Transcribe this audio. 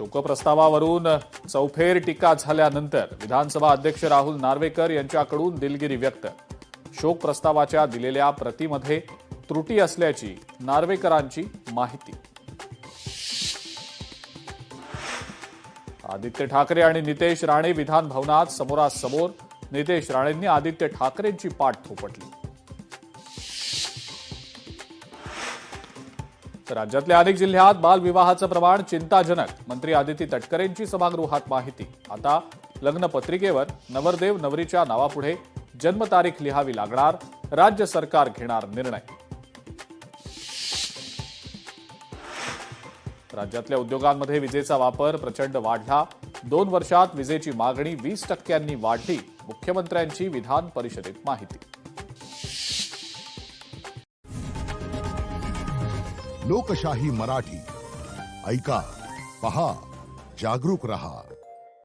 शोकप्रस्तावावरून चौफेर टीका झाल्यानंतर विधानसभा अध्यक्ष राहुल नार्वेकर यांच्याकडून दिलगिरी व्यक्त. शोक प्रस्तावाच्या दिलेल्या प्रतीमध्ये त्रुटी असल्याची नार्वेकरांची माहिती. आदित्य ठाकरे आणि नितेश राणे विधान भवनात समोरासमोर. नितेश राणेंनी आदित्य ठाकरेंची पाठ थोपटली. तर राज्यातल्या अनेक जिल्ह्यात बालविवाहाचं प्रमाण चिंताजनक. मंत्री आदिती तटकरेंची सभागृहात माहिती. आता लग्नपत्रिकेवर नवरदेव नवरीच्या नावापुढे जन्मतारीख लिहावी लागणार. राज्य सरकार घेणार निर्णय. राज्यातल्या उद्योगांमध्ये विजेचा वापर प्रचंड वाढला. 2 वर्षात विजेची मागणी 20% वाढली. मुख्यमंत्र्यांची विधान परिषदेत माहिती. लोकशाही मराठी ऐका, पहा, जागरूक रहा.